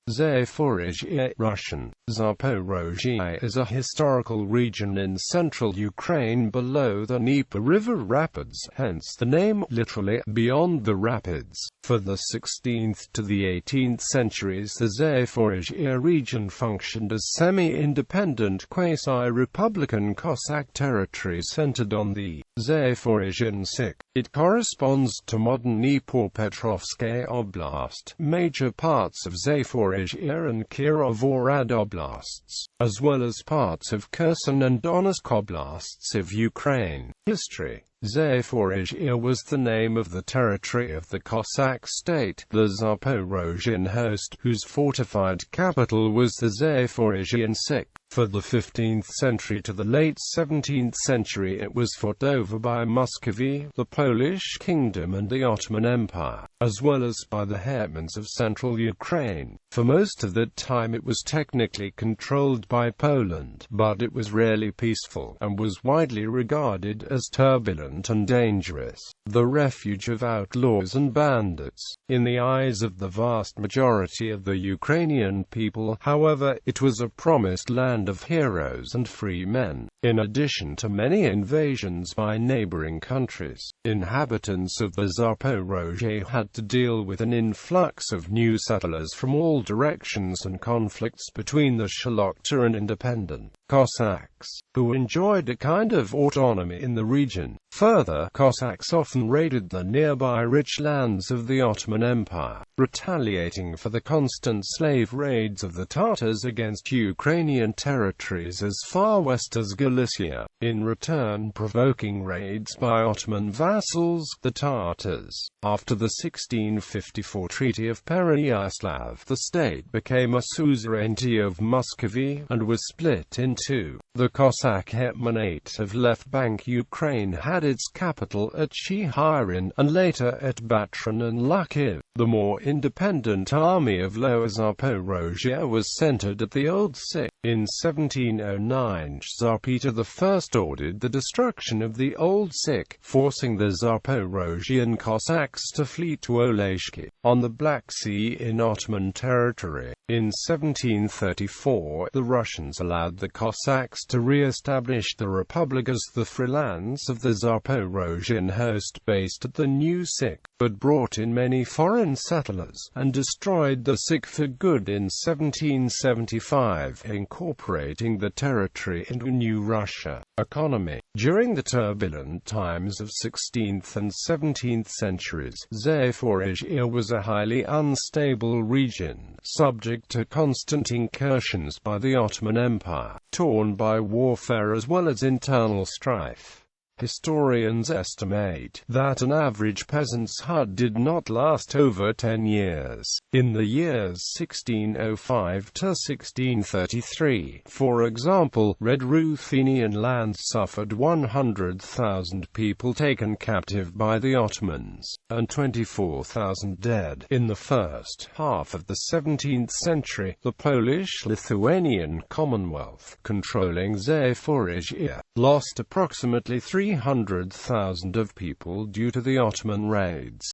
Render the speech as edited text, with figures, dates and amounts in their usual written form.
Zaporizhye Russian, Zaporozhye is a historical region in central Ukraine below the Dnieper River rapids, hence the name literally, beyond the rapids. For the 16th to the 18th centuries the Zaporizhye region functioned as semi-independent quasi-republican Cossack territory centered on the Zaporizhian Sich. It corresponds to modern Dnipropetrovsk Oblast, major parts of Zaporizhia and Kirovohrad Oblasts, as well as parts of Kherson and Donetsk Oblasts of Ukraine. History. Zaporizhia was the name of the territory of the Cossack state, the Zaporozhian host, whose fortified capital was the Zaporizhian Sich. For the 15th century to the late 17th century it was fought over by Muscovy, the Polish kingdom and the Ottoman Empire, as well as by the hetmans of central Ukraine. For most of that time it was technically controlled by Poland, but it was rarely peaceful, and was widely regarded as turbulent and dangerous, the refuge of outlaws and bandits. In the eyes of the vast majority of the Ukrainian people, however, it was a promised land of heroes and free men. In addition to many invasions by neighboring countries, inhabitants of the Zaporozhye had to deal with an influx of new settlers from all directions and conflicts between the Shalukta and independent Cossacks, who enjoyed a kind of autonomy in the region. Further, Cossacks often raided the nearby rich lands of the Ottoman Empire, retaliating for the constant slave raids of the Tatars against Ukrainian territories as far west as Galicia, in return provoking raids by Ottoman vassals, the Tatars. After the 1654 Treaty of Pereyaslav, the state became a suzerainty of Muscovy, and was split in two. The Cossack hetmanate of left-bank Ukraine had its capital at Shehyryn, and later at Batran and Lukhiv. The more independent army of Lower Zaporozhye was centered at the Old Sich. In 1709 Tsar Peter I ordered the destruction of the Old Sich, forcing the Zaporozhian Cossacks to flee to Oleshki, on the Black Sea in Ottoman territory. In 1734 the Russians allowed the Cossacks to re-establish the republic as the free lands of the Zaporozhian host based at the new Sich, but brought in many foreign settlers, and destroyed the Sich for good in 1775, incorporating the territory into New Russia. Economy. During the turbulent times of 16th and 17th centuries, Zaporizhia was a highly unstable region, subject to constant incursions by the Ottoman Empire, torn by warfare as well as internal strife. Historians estimate that an average peasant's hut did not last over 10 years. In the years 1605 to 1633, for example, Red Ruthenian lands suffered 100,000 people taken captive by the Ottomans, and 24,000 dead. In the first half of the 17th century, the Polish-Lithuanian Commonwealth, controlling Zaporizhia, lost approximately 300,000 of people due to the Ottoman raids.